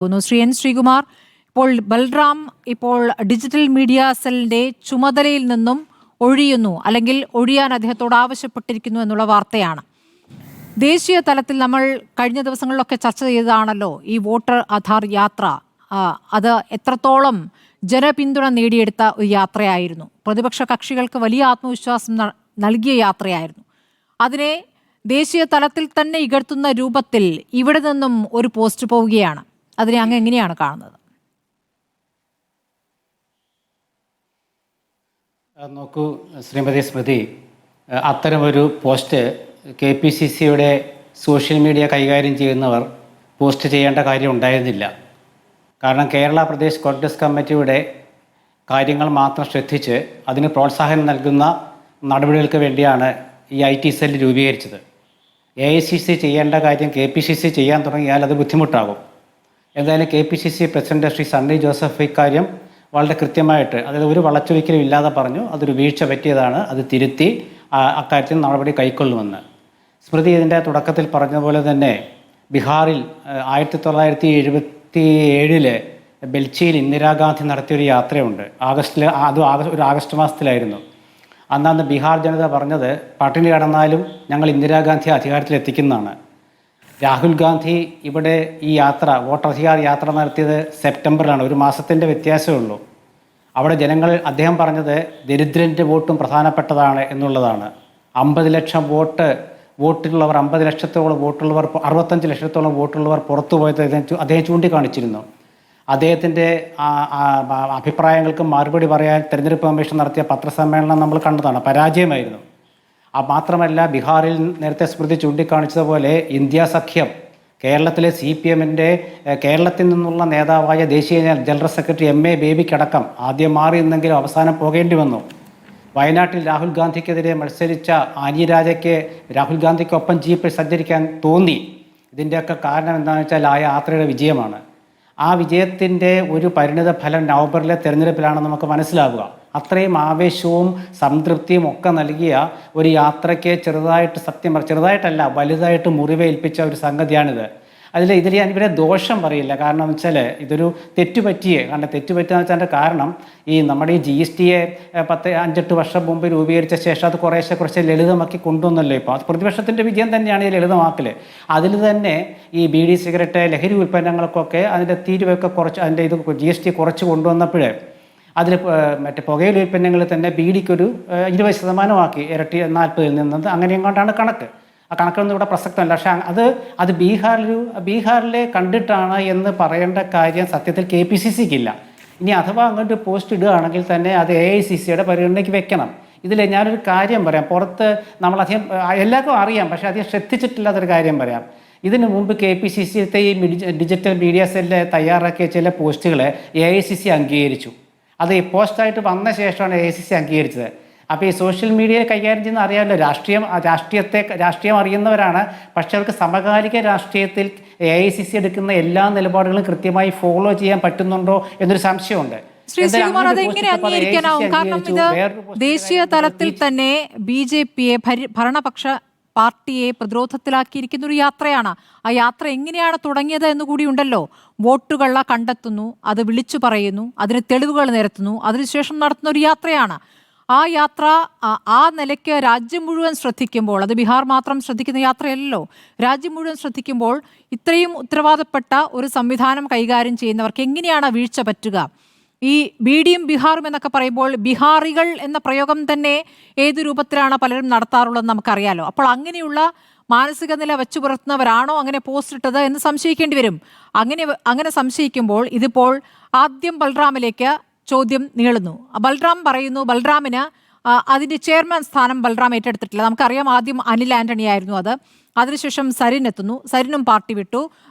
Shri N Sreekumar, ഇപ്പോൾ Balram digital media സെല്ലിന്റെ ചുമതലയിൽ നിന്നും ഒഴിയുന്നു, അല്ലെങ്കിൽ ഒഴിയാൻ അദ്ദേഹത്തോട് ആവശ്യപ്പെട്ടിരിക്കുന്നു എന്നുള്ള വാർത്തയാണ്. ദേശീയ തലത്തിൽ നമ്മൾ കഴിഞ്ഞ ദിവസങ്ങളിലൊക്കെ ചർച്ച ചെയ്തതാണല്ലോ ഈ വോട്ടർ ആധാർ യാത്ര. അത് എത്രത്തോളം ജനപിന്തുണ നേടിയെടുത്ത ഒരു യാത്രയായിരുന്നു. പ്രതിപക്ഷ കക്ഷികൾക്ക് വലിയ ആത്മവിശ്വാസം നൽകിയ യാത്രയായിരുന്നു. അതിനെ ദേശീയ തലത്തിൽ തന്നെ ഇകഴ്ത്തുന്ന രൂപത്തിൽ ഇവിടെ നിന്നും ഒരു പോസ്റ്റ് പോവുകയാണ്. അതിനെ അങ്ങ് എങ്ങനെയാണ് കാണുന്നത്? നോക്കൂ ശ്രീമതി സ്മൃതി, അത്തരമൊരു പോസ്റ്റ് KPCCയുടെ സോഷ്യൽ മീഡിയ കൈകാര്യം ചെയ്യുന്നവർ പോസ്റ്റ് ചെയ്യേണ്ട കാര്യം ഉണ്ടായിരുന്നില്ല. കാരണം കേരള പ്രദേശ് കോൺഗ്രസ് കമ്മിറ്റിയുടെ കാര്യങ്ങൾ മാത്രം ശ്രദ്ധിച്ച് അതിന് പ്രോത്സാഹനം നൽകുന്ന നടപടികൾക്ക് വേണ്ടിയാണ് ഈ IT സെൽ രൂപീകരിച്ചത്. AICC ചെയ്യേണ്ട കാര്യം KPCC ചെയ്യാൻ തുടങ്ങിയാൽ അത് ബുദ്ധിമുട്ടാകും. എന്തായാലും KPCC പ്രസിഡന്റ് ശ്രീ സണ്ണി ജോസഫ് ഇക്കാര്യം വളരെ കൃത്യമായിട്ട്, അതായത് ഒരു വളച്ചൊലിക്കലും ഇല്ലാതെ പറഞ്ഞു, അതൊരു വീഴ്ച പറ്റിയതാണ്, അത് തിരുത്തി അക്കാര്യത്തിൽ നടപടി കൈക്കൊള്ളുമെന്ന്. സ്മൃതി ഇതിൻ്റെ തുടക്കത്തിൽ പറഞ്ഞ പോലെ തന്നെ ബീഹാറിൽ 1977 ബെൽച്ചിയിൽ ഇന്ദിരാഗാന്ധി നടത്തിയൊരു യാത്രയുണ്ട്. ഒരു ആഗസ്റ്റ് മാസത്തിലായിരുന്നു. അന്ന് ബീഹാർ ജനത പറഞ്ഞത്, പട്ടിണി കിടന്നാലും ഞങ്ങൾ ഇന്ദിരാഗാന്ധി അധികാരത്തിലെത്തിക്കുന്നതാണ്. രാഹുൽ ഗാന്ധി ഇവിടെ ഈ വോട്ടധികാർ യാത്ര നടത്തിയത് സെപ്റ്റംബറിലാണ്. ഒരു മാസത്തിൻ്റെ വ്യത്യാസമേ ഉള്ളൂ. അവിടെ അദ്ദേഹം പറഞ്ഞത് ദരിദ്രൻ്റെ വോട്ടും പ്രധാനപ്പെട്ടതാണ് എന്നുള്ളതാണ്. 50 ലക്ഷം വോട്ടുള്ളവർ 50 ലക്ഷത്തോളം വോട്ടുള്ളവർ 65 ലക്ഷത്തോളം വോട്ടുള്ളവർ പുറത്തു പോയത് അദ്ദേഹം ചൂണ്ടിക്കാണിച്ചിരുന്നു. അദ്ദേഹത്തിൻ്റെ അഭിപ്രായങ്ങൾക്ക് മറുപടി പറയാൻ തെരഞ്ഞെടുപ്പ് കമ്മീഷൻ നടത്തിയ പത്രസമ്മേളനം നമ്മൾ കണ്ടതാണ്. പരാജയമായിരുന്നു. മാത്രമല്ല, ബീഹാറിൽ നേരത്തെ സ്മൃതി ചൂണ്ടിക്കാണിച്ചതുപോലെ ഇന്ത്യ സഖ്യം കേരളത്തിലെ CPMൻ്റെ കേരളത്തിൽ നിന്നുള്ള നേതാവായ ദേശീയ ജനറൽ സെക്രട്ടറി MA ബേബിക്കടക്കം ആദ്യം മാറി എന്നെങ്കിലും അവസാനം പോകേണ്ടി വന്നു. വയനാട്ടിൽ രാഹുൽ ഗാന്ധിക്കെതിരെ മത്സരിച്ച ആനി രാജയ്ക്ക് രാഹുൽ ഗാന്ധിക്കൊപ്പം ജീപ്പിൽ സഞ്ചരിക്കാൻ തോന്നി. ഇതിൻ്റെയൊക്കെ കാരണം എന്താണെന്ന് വെച്ചാൽ ആ യാത്രയുടെ വിജയമാണ്. ആ വിജയത്തിൻ്റെ ഒരു പരിണിത ഫലം നവംബറിലെ തെരഞ്ഞെടുപ്പിലാണെന്ന് നമുക്ക് മനസ്സിലാവുക. അത്രയും ആവേശവും സംതൃപ്തിയും ഒക്കെ നൽകിയ ഒരു യാത്രയ്ക്ക് ചെറുതായിട്ടല്ല വലുതായിട്ട് മുറിവേൽപ്പിച്ച ഒരു സംഗതിയാണിത്. ഇതിൽ ഞാൻ ഇവരെ ദോഷം പറയില്ല. കാരണം എന്ന് വെച്ചാൽ ഇതൊരു തെറ്റുപറ്റിയെന്ന് വെച്ചാൽ കാരണം ഈ നമ്മുടെ ഈ GSTയെ 5-8 വർഷം മുമ്പ് രൂപീകരിച്ച ശേഷം അത് കുറച്ച് ലളിതമാക്കി കൊണ്ടുവന്നല്ലോ. ഇപ്പോൾ അത് പ്രതിപക്ഷത്തിൻ്റെ വിജയം തന്നെയാണ് ഈ ലളിതമാക്കൽ. അതിൽ തന്നെ ഈ ബീഡി സിഗരറ്റ് ലഹരി ഉൽപ്പന്നങ്ങൾക്കൊക്കെ അതിൻ്റെ തീരുവയൊക്കെ അതിൻ്റെ GST കുറച്ച് കൊണ്ടുവന്നപ്പോൾ അതിൽ പുകയില ഉൽപ്പന്നങ്ങളിൽ തന്നെ ബീഡിക്കൊരു 20% ഇരട്ടി 40-ൽ നിന്നത് അങ്ങനെ എങ്ങോട്ടാണ് കണക്ക്. ആ കണക്കൊന്നും ഇവിടെ പ്രസക്തമല്ല. പക്ഷേ അത് ബീഹാറിലെ കണ്ടിട്ടാണ് എന്ന് പറയേണ്ട കാര്യം സത്യത്തിൽ KPCCക്കില്ല. ഇനി അഥവാ അങ്ങോട്ട് പോസ്റ്റ് ഇടുകയാണെങ്കിൽ തന്നെ അത് AICCയുടെ പരിഗണനയ്ക്ക് വെക്കണം. ഇതിൽ ഞാനൊരു കാര്യം പറയാം. പുറത്ത് നമ്മളധികം എല്ലാവർക്കും അറിയാം, പക്ഷേ അധികം ശ്രദ്ധിച്ചിട്ടില്ലാത്തൊരു കാര്യം പറയാം. ഇതിനു മുമ്പ് KPCCത്തെ ഈ ഡിജിറ്റൽ മീഡിയ സെല്ല് തയ്യാറാക്കിയ ചില പോസ്റ്റുകളെ AICC അംഗീകരിച്ചു. അത് പോസ്റ്റായിട്ട് വന്ന ശേഷമാണ് AICC അംഗീകരിച്ചത്. അപ്പോൾ ഈ സോഷ്യൽ മീഡിയയെ കൈകാര്യം ചെയ്യുന്ന അറിയാമല്ലോ, രാഷ്ട്രീയം അറിയുന്നവരാണ്. പക്ഷെ അവർക്ക് സമകാലിക രാഷ്ട്രീയത്തിൽ AICC എടുക്കുന്ന എല്ലാ നിലപാടുകളും കൃത്യമായി ഫോളോ ചെയ്യാൻ പറ്റുന്നുണ്ടോ എന്നൊരു സംശയമുണ്ട്. ശ്രീ ശ്രീകുമാർ, അതെങ്ങനെ അംഗീകരിക്കാനാവും? കാരണം ഇത് ദേശീയ തലത്തിൽ തന്നെ BJPയെ ഭരണപക്ഷ പാർട്ടിയെ പ്രതിരോധത്തിലാക്കിയിരിക്കുന്ന ഒരു യാത്രയാണ്. ആ യാത്ര എങ്ങനെയാണ് തുടങ്ങിയത് എന്നുകൂടി ഉണ്ടല്ലോ. വോട്ടുകൾ കണ്ടെത്തുന്നു, അത് വിളിച്ചു പറയുന്നു, അതിന് തെളിവുകൾ നിരത്തുന്നു, അതിനുശേഷം നടത്തുന്ന ഒരു യാത്രയാണ്. ആ യാത്ര ആ നിലയ്ക്ക് രാജ്യം മുഴുവൻ ശ്രദ്ധിക്കുമ്പോൾ, അത് ബീഹാർ മാത്രം ശ്രദ്ധിക്കുന്ന യാത്രയല്ലല്ലോ, രാജ്യം മുഴുവൻ ശ്രദ്ധിക്കുമ്പോൾ ഇത്രയും ഉത്തരവാദപ്പെട്ട ഒരു സംവിധാനം കൈകാര്യം ചെയ്യുന്നവർക്ക് എങ്ങനെയാണ് വീഴ്ച പറ്റുക? ഈ BDയും ബീഹാറും എന്നൊക്കെ പറയുമ്പോൾ ബീഹാറികൾ എന്ന പ്രയോഗം തന്നെ ഏത് രൂപത്തിലാണ് പലരും നടത്താറുള്ളതെന്ന് നമുക്കറിയാലോ. അപ്പോൾ അങ്ങനെയുള്ള മാനസിക നില വെച്ചു പുലർത്തുന്നവരാണോ അങ്ങനെ പോസ്റ്റ് ഇട്ടത് എന്ന് സംശയിക്കേണ്ടി വരും. അങ്ങനെ സംശയിക്കുമ്പോൾ ഇതിപ്പോൾ ആദ്യം ബൽറാമിലേക്ക് ചോദ്യം നീളുന്നു. ബൽറാം പറയുന്നു, ബൽറാമിന് അതിൻ്റെ ചെയർമാൻ സ്ഥാനം ബൽറാം ഏറ്റെടുത്തിട്ടില്ല. നമുക്കറിയാം, ആദ്യം അനിൽ ആന്റണി ആയിരുന്നു അത്. അതിനുശേഷം സരിൻ എത്തുന്നു. സരിനും പാർട്ടി വിട്ടു.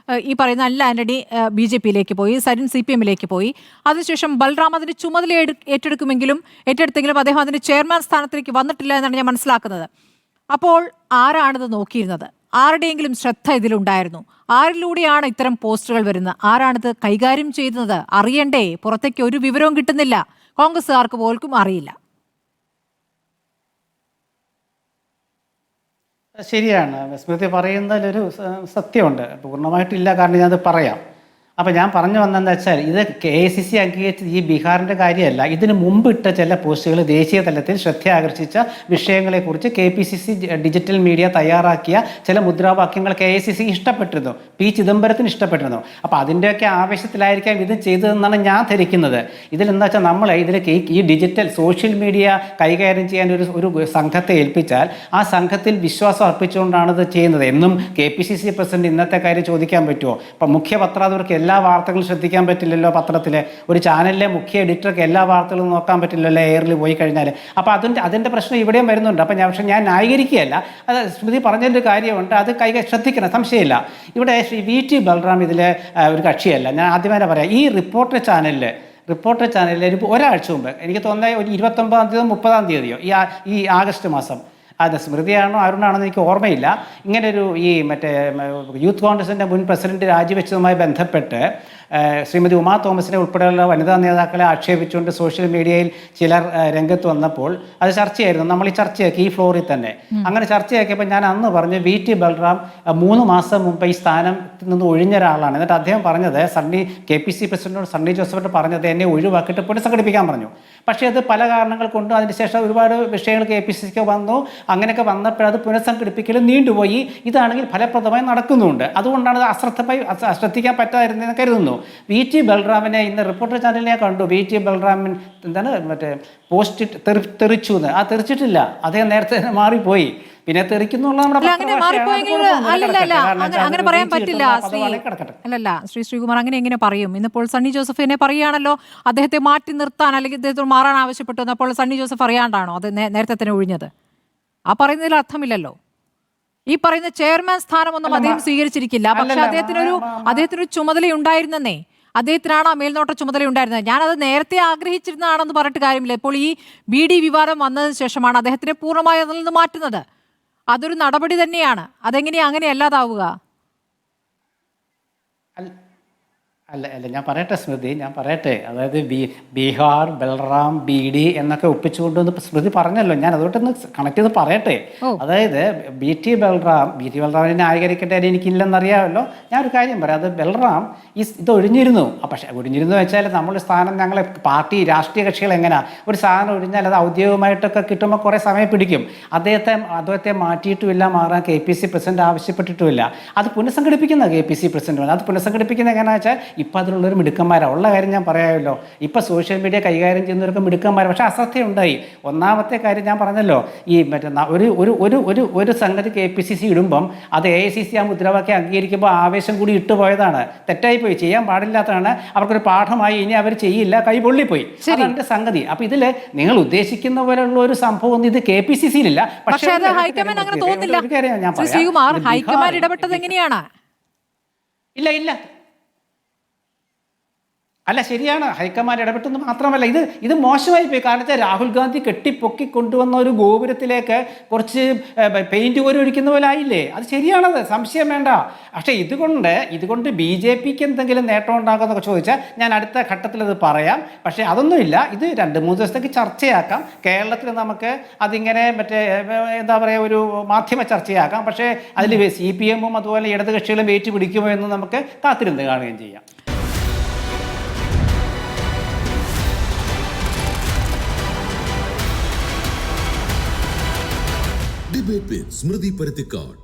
ഈ പറയുന്ന അനിൽ ആന്റണി BJPയിലേക്ക് പോയി, സരിൻ CPMലേക്ക് പോയി. അതിനുശേഷം ബൽറാം അതിൻ്റെ ചുമതല ഏറ്റെടുത്തെങ്കിലും അദ്ദേഹം അതിൻ്റെ ചെയർമാൻ സ്ഥാനത്തേക്ക് വന്നിട്ടില്ല എന്നാണ് ഞാൻ മനസ്സിലാക്കുന്നത്. അപ്പോൾ ആരാണിത് നോക്കിയിരുന്നത്? ആരുടെയെങ്കിലും ശ്രദ്ധ ഇതിലുണ്ടായിരുന്നു? ആരിലൂടെയാണ് ഇത്തരം പോസ്റ്റുകൾ വരുന്നത്? ആരാണിത് കൈകാര്യം ചെയ്യുന്നത്? അറിയണ്ടേ? പുറത്തേക്ക് ഒരു വിവരവും കിട്ടുന്നില്ല. കോൺഗ്രസ്സുകാർക്ക് പോലും അറിയില്ല. ശരിയാണ്, സ്മൃതി പറയുന്നതിലൊരു സത്യമുണ്ട്. പൂർണ്ണമായിട്ടില്ല, കാരണം ഞാനത് പറയാം. അപ്പോൾ ഞാൻ പറഞ്ഞു വന്നതെന്ന് വെച്ചാൽ ഇത് KCC അംഗീകരിച്ച ഈ ബീഹാറിൻ്റെ കാര്യമല്ല, ഇതിന് മുമ്പ് ഇട്ട ചില പോസ്റ്റുകൾ ദേശീയ തലത്തിൽ ശ്രദ്ധ ആകർഷിച്ച വിഷയങ്ങളെക്കുറിച്ച് KPCC ഡിജിറ്റൽ മീഡിയ തയ്യാറാക്കിയ ചില മുദ്രാവാക്യങ്ങൾ KCC ഇഷ്ടപ്പെട്ടിരുന്നു, P ചിദംബരത്തിന് ഇഷ്ടപ്പെട്ടിരുന്നു. അപ്പോൾ അതിൻ്റെയൊക്കെ ആവേശത്തിലായിരിക്കാം ഇത് ചെയ്തതെന്നാണ് ഞാൻ ധരിക്കുന്നത്. ഇതിലെന്താ വെച്ചാൽ നമ്മൾ ഈ ഡിജിറ്റൽ സോഷ്യൽ മീഡിയ കൈകാര്യം ചെയ്യാൻ ഒരു സംഘത്തെ ഏൽപ്പിച്ചാൽ ആ സംഘത്തിൽ വിശ്വാസം അർപ്പിച്ചുകൊണ്ടാണ് ഇത് ചെയ്യുന്നത്. എന്നും KPCC പ്രസിഡന്റ് ഇന്നത്തെ കാര്യം ചോദിക്കാൻ പറ്റുമോ? ഇപ്പം മുഖ്യ പത്രാധിപർക്ക് എല്ലാ വാർത്തകളും ശ്രദ്ധിക്കാൻ പറ്റില്ലല്ലോ, പത്രത്തിലെ ഒരു ചാനലിലെ മുഖ്യ എഡിറ്റർക്ക് എല്ലാ വാർത്തകളും നോക്കാൻ പറ്റില്ലല്ലോ എയറിൽ പോയി കഴിഞ്ഞാൽ. അപ്പോൾ അതിൻ്റെ പ്രശ്നം ഇവിടെയും വരുന്നുണ്ട്. അപ്പോൾ പക്ഷേ ഞാൻ ന്യായീകരിക്കുകയല്ല, അത് സ്മൃതി പറഞ്ഞതിൻ്റെ കാര്യമുണ്ട്, അത് ശ്രദ്ധിക്കണം, സംശയമില്ല. ഇവിടെ ശ്രീ VT ബൽറാം ഇതിലെ ഒരു കക്ഷിയല്ല. ഞാൻ ആദ്യമേ പറയാം, ഈ റിപ്പോർട്ടർ ചാനലിൽ ഒരാഴ്ച മുമ്പ്, എനിക്ക് തോന്നുന്നത് ഒരു 29-ാം തീയതിയോ 30-ാം തീയതിയോ ഈ ആഗസ്റ്റ് മാസം, അത് സ്മൃതിയാണോ അരുണാണെന്ന് എനിക്ക് ഓർമ്മയില്ല, ഇങ്ങനൊരു ഈ മറ്റേ യൂത്ത് കോൺഗ്രസിൻ്റെ മുൻ പ്രസിഡന്റ് രാജിവെച്ചതുമായി ബന്ധപ്പെട്ട് ശ്രീമതി ഉമാ തോമസിനെ ഉൾപ്പെടെയുള്ള വനിതാ നേതാക്കളെ ആക്ഷേപിച്ചുകൊണ്ട് സോഷ്യൽ മീഡിയയിൽ ചിലർ രംഗത്ത് വന്നപ്പോൾ അത് ചർച്ചയായിരുന്നു. നമ്മൾ ഈ ചർച്ചയാക്കി ഈ ഫ്ലോറിൽ തന്നെ. അങ്ങനെ ചർച്ചയാക്കിയപ്പോൾ ഞാൻ അന്ന് പറഞ്ഞു VT ബൽറാം 3 മാസം മുമ്പ് ഈ സ്ഥാനത്ത് നിന്ന് ഒഴിഞ്ഞ ഒരാളാണ്. എന്നിട്ട് അദ്ദേഹം പറഞ്ഞത് KPCC പ്രസിഡന്റിനോട് സണ്ണി ജോസഫിനോട് പറഞ്ഞത് എന്നെ ഒഴിവാക്കിയിട്ട് പുനഃസംഘടിപ്പിക്കാൻ പറഞ്ഞു. പക്ഷേ അത് പല കാരണങ്ങൾ കൊണ്ടും അതിനുശേഷം ഒരുപാട് വിഷയങ്ങൾ KPCCക്ക് വന്നു. അങ്ങനെയൊക്കെ വന്നപ്പോൾ അത് പുനഃസംഘടിപ്പിക്കൽ നീണ്ടുപോയി. ഇതാണെങ്കിൽ ഫലപ്രദമായി നടക്കുന്നുണ്ട്. അതുകൊണ്ടാണ് അത് ശ്രദ്ധിക്കാൻ പറ്റാതിരുന്നതെന്ന് കരുതുന്നു. VT ബൽറാമിനെ ഇന്ന് റിപ്പോർട്ടർ ചാനലിനെ കണ്ടു. VT ബൽറാമിൻ മറ്റേ പോസ്റ്റ് തെറിച്ചു എന്ന്. ആ തെറിച്ചിട്ടില്ല, അദ്ദേഹം നേരത്തെ മാറിപ്പോയി. പിന്നെ തെറിക്കുന്നുള്ള അങ്ങനെ പറയാൻ പറ്റില്ല. ശ്രീ ശ്രീകുമാർ അങ്ങനെ എങ്ങനെ പറയും? ഇന്നിപ്പോൾ സണ്ണി ജോസഫ് എന്നെ പറയുകയാണല്ലോ അദ്ദേഹത്തെ മാറ്റി നിർത്താൻ അല്ലെങ്കിൽ അദ്ദേഹത്തോട് മാറാൻ ആവശ്യപ്പെട്ടു. അപ്പോൾ സണ്ണി ജോസഫ് അറിയാണ്ടാണോ അത് നേരത്തെ തന്നെ ഒഴിഞ്ഞത്? ആ പറയുന്നതിൽ അർത്ഥമില്ലല്ലോ. ഈ പറയുന്ന ചെയർമാൻ സ്ഥാനമൊന്നും അദ്ദേഹം സ്വീകരിച്ചിരിക്കില്ല. പക്ഷെ അദ്ദേഹത്തിനൊരു ചുമതലയുണ്ടായിരുന്നേ. അദ്ദേഹത്തിനാണ് ആ മേൽനോട്ട ചുമതല ഉണ്ടായിരുന്നത്. ഞാനത് നേരത്തെ ആഗ്രഹിച്ചിരുന്നതാണെന്ന് പറഞ്ഞിട്ട് കാര്യമില്ല. ഇപ്പോൾ ഈ BD വിവാദം വന്നതിന് ശേഷമാണ് അദ്ദേഹത്തിനെ പൂർണ്ണമായി അതിൽ നിന്ന് മാറ്റുന്നത്. അതൊരു നടപടി തന്നെയാണ്. അതെങ്ങനെയാ അങ്ങനെ അല്ലാതാവുക? അല്ല ഞാൻ പറയട്ടെ സ്മൃതി, അതായത് ബീഹാർ, ബൽറാം, BD എന്നൊക്കെ ഒപ്പിച്ചുകൊണ്ടൊന്ന് സ്മൃതി പറഞ്ഞല്ലോ. ഞാൻ അതുകൊണ്ടൊന്ന് കണക്ട് ചെയ്ത് പറയട്ടെ. അതായത് VT ബൽറാമിനെ ന്യായീകരിക്കേണ്ട എനിക്കില്ലെന്നറിയാമല്ലോ. ഞാനൊരു കാര്യം പറയാം, അത് ബൽറാം ഇത് ഒഴിഞ്ഞിരുന്നു. പക്ഷേ ഒഴിഞ്ഞിരുന്നു വെച്ചാൽ നമ്മൾ സ്ഥാനം, ഞങ്ങളെ പാർട്ടി രാഷ്ട്രീയ കക്ഷികൾ എങ്ങനെയാ ഒരു സാധനം ഒഴിഞ്ഞാൽ അത് ഔദ്യോഗികമായിട്ടൊക്കെ കിട്ടുമ്പോൾ കുറേ സമയം പിടിക്കും. അദ്ദേഹത്തെ മാറ്റിയിട്ടുമില്ല, മാറാൻ KPCC പ്രസിഡന്റ് ആവശ്യപ്പെട്ടിട്ടുമില്ല. അത് പുനഃസംഘടിപ്പിക്കുന്ന KPCC പ്രസിഡന്റ്. അത് പുനഃസംഘടിപ്പിക്കുന്ന എങ്ങനെയാണെന്ന് വെച്ചാൽ ഇപ്പം അതിലുള്ളൊരു മിടുക്കന്മാരാണ്. ഉള്ള കാര്യം ഞാൻ പറയാമല്ലോ, ഇപ്പം സോഷ്യൽ മീഡിയ കൈകാര്യം ചെയ്യുന്നവർക്ക് മിടുക്കന്മാർ. പക്ഷേ അശ്രദ്ധയുണ്ടായി. ഒന്നാമത്തെ കാര്യം ഞാൻ പറഞ്ഞല്ലോ, ഈ ഒരു സംഗതി KPCC ഇടുമ്പം അത് AICC ആ മുദ്രാവാക്യം അംഗീകരിക്കുമ്പോൾ ആവേശം കൂടി ഇട്ടുപോയതാണ്. തെറ്റായിപ്പോയി, ചെയ്യാൻ പാടില്ലാത്തതാണ്. അവർക്കൊരു പാഠമായി. ഇനി അവർ ചെയ്യില്ല, കൈപൊള്ളിപ്പോയി. അതാണ് സംഗതി. അപ്പം ഇതിൽ നിങ്ങൾ ഉദ്ദേശിക്കുന്ന പോലെയുള്ള ഒരു സംഭവം ഇത് KPCC-യിലില്ല. പക്ഷേ ഹൈക്കമാൻഡ് അങ്ങനെ തോന്നുന്നില്ല. ഹൈക്കമാൻഡ് ഇടപെട്ടത് എങ്ങനെയാണ്? ഇല്ല അല്ല, ശരിയാണ്, ഹൈക്കമാൻഡ് ഇടപെട്ടെന്ന് മാത്രമല്ല, ഇത് മോശമായി പോയി. കാരണം വെച്ചാൽ രാഹുൽ ഗാന്ധി കെട്ടിപ്പൊക്കി കൊണ്ടുവന്ന ഒരു ഗോപുരത്തിലേക്ക് കുറച്ച് പെയിന്റ് കോരി ഒഴിക്കുന്ന പോലെ ആയില്ലേ? അത് ശരിയാണത്, സംശയം വേണ്ട. പക്ഷേ ഇതുകൊണ്ട് BJPക്ക് എന്തെങ്കിലും നേട്ടം ഉണ്ടാകുമെന്നൊക്കെ ചോദിച്ചാൽ ഞാൻ അടുത്ത ഘട്ടത്തിൽ അത് പറയാം. പക്ഷേ അതൊന്നുമില്ല. ഇത് 2-3 ദിവസത്തേക്ക് ചർച്ചയാക്കാം. കേരളത്തിൽ നമുക്ക് അതിങ്ങനെ എന്താ പറയുക, ഒരു മാധ്യമ ചർച്ചയാക്കാം. പക്ഷേ അതിൽ CPM-ഉം അതുപോലെ ഇടത് കക്ഷികളും ഏറ്റുപിടിക്കുമോ എന്ന് നമുക്ക് കാത്തിരുന്ന് കാണുകയും ചെയ്യാം. Debate with Smriti Parithikkad.